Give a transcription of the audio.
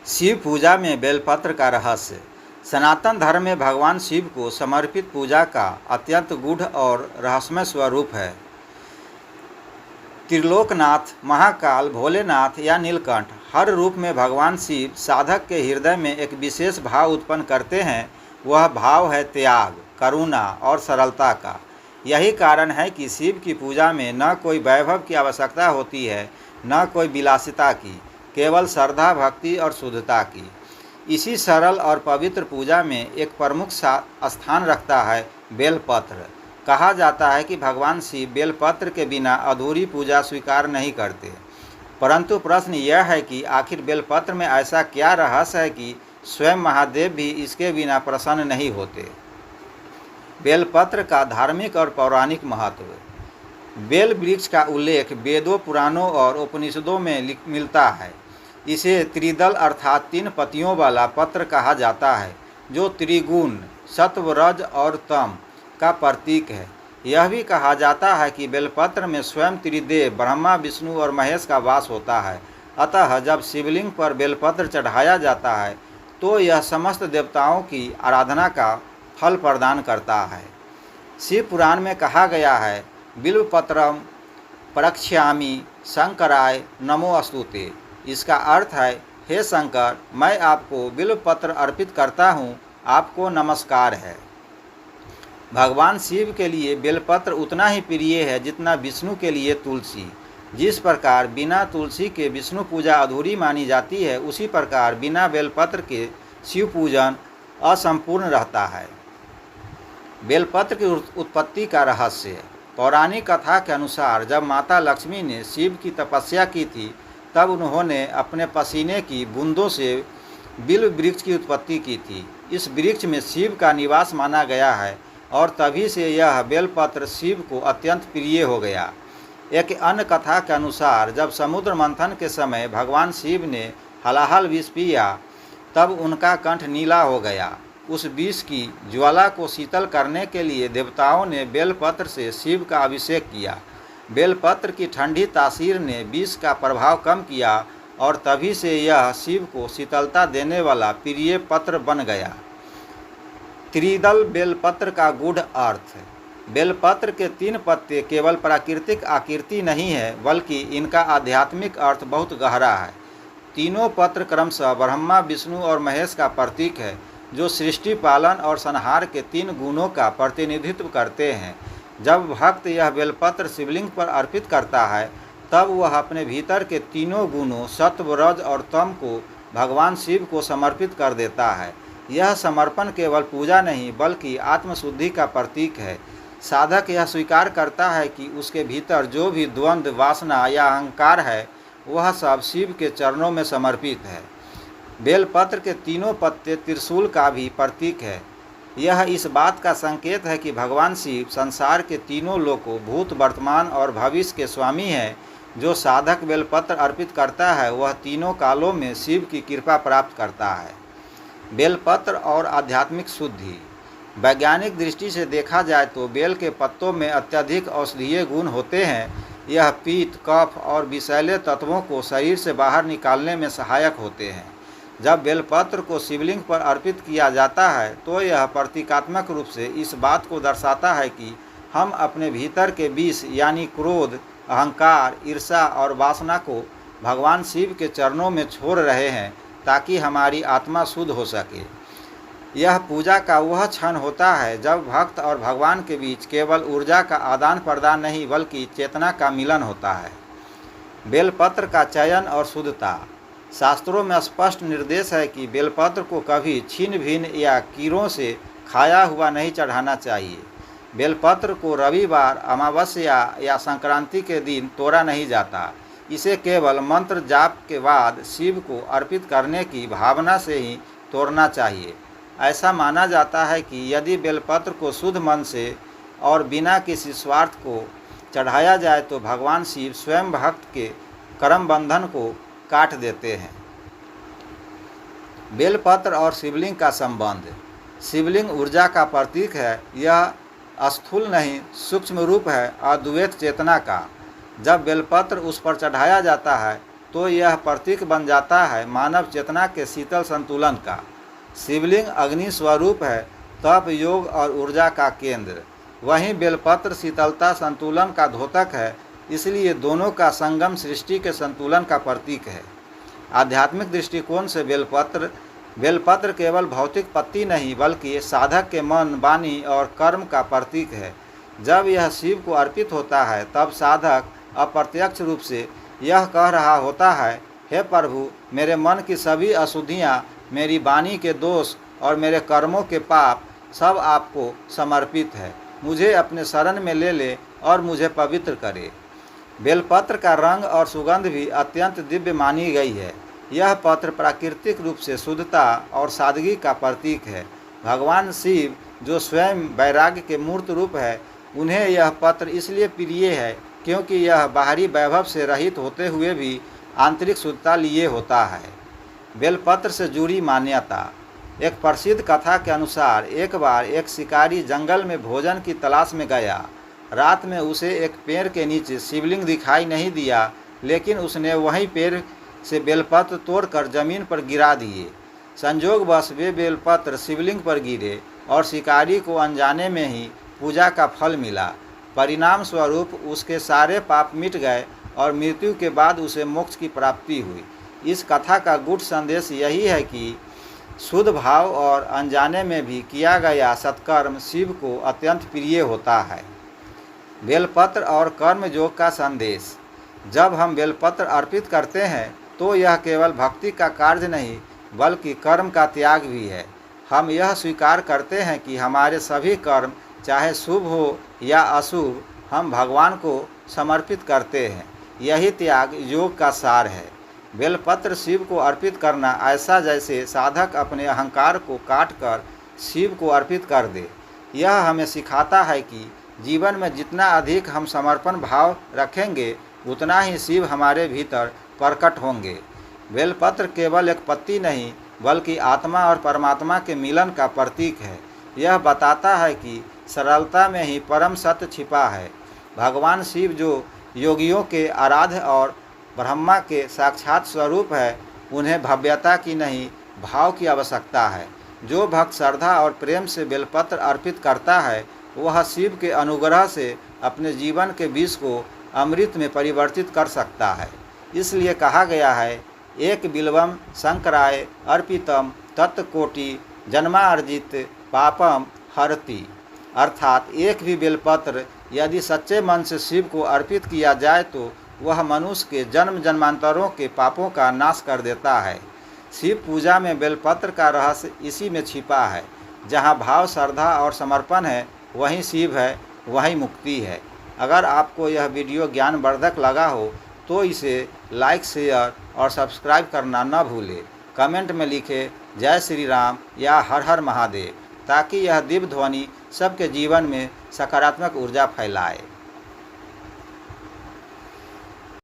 शिव पूजा में बेलपत्र का रहस्य। सनातन धर्म में भगवान शिव को समर्पित पूजा का अत्यंत गूढ़ और रहस्यमय स्वरूप है। त्रिलोकनाथ, महाकाल, भोलेनाथ या नीलकंठ, हर रूप में भगवान शिव साधक के हृदय में एक विशेष भाव उत्पन्न करते हैं। वह भाव है त्याग, करुणा और सरलता का। यही कारण है कि शिव की पूजा में न कोई वैभव की आवश्यकता होती है, न कोई विलासिता की, केवल श्रद्धा, भक्ति और शुद्धता की। इसी सरल और पवित्र पूजा में एक प्रमुख स्थान रखता है बेलपत्र। कहा जाता है कि भगवान शिव बेलपत्र के बिना अधूरी पूजा स्वीकार नहीं करते। परंतु प्रश्न यह है कि आखिर बेलपत्र में ऐसा क्या रहस्य है कि स्वयं महादेव भी इसके बिना प्रसन्न नहीं होते। बेलपत्र का धार्मिक और पौराणिक महत्व। बेल वृक्ष का उल्लेख वेदों, पुराणों और उपनिषदों में मिलता है। इसे त्रिदल अर्थात 3 पत्तियों वाला पत्र कहा जाता है, जो त्रिगुण सत्व, रज और तम का प्रतीक है। यह भी कहा जाता है कि बेलपत्र में स्वयं त्रिदेव ब्रह्मा, विष्णु और महेश का वास होता है। अतः जब शिवलिंग पर बेलपत्र चढ़ाया जाता है तो यह समस्त देवताओं की आराधना का फल प्रदान करता है। शिव पुराण में कहा गया है, बिल्वपत्रम प्रक्ष्यामि शंकराय नमो अस्तुते। इसका अर्थ है, हे शंकर, मैं आपको बिल्वपत्र अर्पित करता हूँ, आपको नमस्कार है। भगवान शिव के लिए बेलपत्र उतना ही प्रिय है जितना विष्णु के लिए तुलसी। जिस प्रकार बिना तुलसी के विष्णु पूजा अधूरी मानी जाती है, उसी प्रकार बिना बेलपत्र के शिव पूजन असंपूर्ण रहता है। बेलपत्र की उत्पत्ति का रहस्य। पौराणिक कथा के अनुसार जब माता लक्ष्मी ने शिव की तपस्या की थी, तब उन्होंने अपने पसीने की बूंदों से बिल्व वृक्ष की उत्पत्ति की थी। इस वृक्ष में शिव का निवास माना गया है और तभी से यह बेलपत्र शिव को अत्यंत प्रिय हो गया। एक अन्य कथा के अनुसार जब समुद्र मंथन के समय भगवान शिव ने हलाहल विष पिया, तब उनका कंठ नीला हो गया। उस विष की ज्वाला को शीतल करने के लिए देवताओं ने बेलपत्र से शिव का अभिषेक किया। बेलपत्र की ठंडी तासीर ने विष का प्रभाव कम किया और तभी से यह शिव को शीतलता देने वाला प्रिय पत्र बन गया। त्रिदल बेलपत्र का गूढ़ अर्थ। बेलपत्र के 3 पत्ते केवल प्राकृतिक आकृति नहीं है, बल्कि इनका आध्यात्मिक अर्थ बहुत गहरा है। तीनों पत्र क्रमशः ब्रह्मा, विष्णु और महेश का प्रतीक है, जो सृष्टि, पालन और संहार के 3 गुणों का प्रतिनिधित्व करते हैं। जब भक्त यह बेलपत्र शिवलिंग पर अर्पित करता है, तब वह अपने भीतर के तीनों गुणों सत्व, रज और तम को भगवान शिव को समर्पित कर देता है। यह समर्पण केवल पूजा नहीं, बल्कि आत्मशुद्धि का प्रतीक है। साधक यह स्वीकार करता है कि उसके भीतर जो भी द्वंद्व, वासना या अहंकार है, वह सब शिव के चरणों में समर्पित है। बेलपत्र के तीनों पत्ते त्रिशूल का भी प्रतीक है। यह इस बात का संकेत है कि भगवान शिव संसार के तीनों लोकों, भूत, वर्तमान और भविष्य के स्वामी हैं। जो साधक बेलपत्र अर्पित करता है, वह तीनों कालों में शिव की कृपा प्राप्त करता है। बेलपत्र और आध्यात्मिक शुद्धि। वैज्ञानिक दृष्टि से देखा जाए तो बेल के पत्तों में अत्यधिक औषधीय गुण होते हैं। यह पित्त, कफ और विषैले तत्वों को शरीर से बाहर निकालने में सहायक होते हैं। जब बेलपत्र को शिवलिंग पर अर्पित किया जाता है, तो यह प्रतीकात्मक रूप से इस बात को दर्शाता है कि हम अपने भीतर के विष यानी क्रोध, अहंकार, ईर्ष्या और वासना को भगवान शिव के चरणों में छोड़ रहे हैं, ताकि हमारी आत्मा शुद्ध हो सके। यह पूजा का वह क्षण होता है जब भक्त और भगवान के बीच केवल ऊर्जा का आदान प्रदान नहीं, बल्कि चेतना का मिलन होता है। बेलपत्र का चयन और शुद्धता। शास्त्रों में स्पष्ट निर्देश है कि बेलपत्र को कभी छीन भिन या कीड़ों से खाया हुआ नहीं चढ़ाना चाहिए। बेलपत्र को रविवार, अमावस्या या संक्रांति के दिन तोड़ा नहीं जाता। इसे केवल मंत्र जाप के बाद शिव को अर्पित करने की भावना से ही तोड़ना चाहिए। ऐसा माना जाता है कि यदि बेलपत्र को शुद्ध मन से और बिना किसी स्वार्थ को चढ़ाया जाए तो भगवान शिव स्वयं भक्त के कर्म बंधन को काट देते हैं। बेलपत्र और शिवलिंग का संबंध। शिवलिंग ऊर्जा का प्रतीक है। यह स्थूल नहीं, सूक्ष्म रूप है अद्वैत चेतना का। जब बेलपत्र उस पर चढ़ाया जाता है तो यह प्रतीक बन जाता है मानव चेतना के शीतल संतुलन का। शिवलिंग अग्नि स्वरूप है, तप, योग और ऊर्जा का केंद्र। वहीं बेलपत्र शीतलता संतुलन का द्योतक है, इसलिए दोनों का संगम सृष्टि के संतुलन का प्रतीक है। आध्यात्मिक दृष्टिकोण से बेलपत्र केवल भौतिक पत्ती नहीं बल्कि साधक के मन, वाणी और कर्म का प्रतीक है। जब यह शिव को अर्पित होता है तब साधक अप्रत्यक्ष रूप से यह कह रहा होता है, हे प्रभु, मेरे मन की सभी अशुद्धियाँ, मेरी वाणी के दोष और मेरे कर्मों के पाप सब आपको समर्पित है। मुझे अपने शरण में ले ले और मुझे पवित्र करे। बेलपत्र का रंग और सुगंध भी अत्यंत दिव्य मानी गई है। यह पत्र प्राकृतिक रूप से शुद्धता और सादगी का प्रतीक है। भगवान शिव जो स्वयं वैराग्य के मूर्त रूप है, उन्हें यह पत्र इसलिए प्रिय है क्योंकि यह बाहरी वैभव से रहित होते हुए भी आंतरिक शुद्धता लिए होता है। बेलपत्र से जुड़ी मान्यता। एक प्रसिद्ध कथा के अनुसार एक बार एक शिकारी जंगल में भोजन की तलाश में गया। रात में उसे एक पेड़ के नीचे शिवलिंग दिखाई नहीं दिया, लेकिन उसने वहीं पेड़ से बेलपत्र तोड़कर जमीन पर गिरा दिए। संयोगवश वे बेलपत्र शिवलिंग पर गिरे और शिकारी को अनजाने में ही पूजा का फल मिला। परिणाम स्वरूप उसके सारे पाप मिट गए और मृत्यु के बाद उसे मोक्ष की प्राप्ति हुई। इस कथा का गूढ़ संदेश यही है कि शुद्ध भाव और अनजाने में भी किया गया सत्कर्म शिव को अत्यंत प्रिय होता है। बेलपत्र और कर्म योग का संदेश। जब हम बेलपत्र अर्पित करते हैं तो यह केवल भक्ति का कार्य नहीं बल्कि कर्म का त्याग भी है। हम यह स्वीकार करते हैं कि हमारे सभी कर्म, चाहे शुभ हो या अशुभ, हम भगवान को समर्पित करते हैं। यही त्याग योग का सार है। बेलपत्र शिव को अर्पित करना ऐसा जैसे साधक अपने अहंकार को काटकर शिव को अर्पित कर दे। यह हमें सिखाता है कि जीवन में जितना अधिक हम समर्पण भाव रखेंगे उतना ही शिव हमारे भीतर प्रकट होंगे। बेलपत्र केवल एक पत्ती नहीं बल्कि आत्मा और परमात्मा के मिलन का प्रतीक है। यह बताता है कि सरलता में ही परम सत्य छिपा है। भगवान शिव जो योगियों के आराध्य और ब्रह्मा के साक्षात स्वरूप है, उन्हें भव्यता की नहीं भाव की आवश्यकता है। जो भक्त श्रद्धा और प्रेम से बेलपत्र अर्पित करता है वह शिव के अनुग्रह से अपने जीवन के विष को अमृत में परिवर्तित कर सकता है। इसलिए कहा गया है, एक बिल्वम शंकराय अर्पितम तत्कोटि जन्मार्जित पापम हरति। अर्थात एक भी बेलपत्र यदि सच्चे मन से शिव को अर्पित किया जाए तो वह मनुष्य के जन्म जन्मांतरों के पापों का नाश कर देता है। शिव पूजा में बेलपत्र का रहस्य इसी में छिपा है। जहाँ भाव, श्रद्धा और समर्पण है वहीं शिव है, वहीं मुक्ति है। अगर आपको यह वीडियो ज्ञानवर्धक लगा हो तो इसे लाइक, शेयर और सब्सक्राइब करना न भूलें। कमेंट में लिखें जय श्री राम या हर हर महादेव, ताकि यह दिव्य ध्वनि सबके जीवन में सकारात्मक ऊर्जा फैलाए।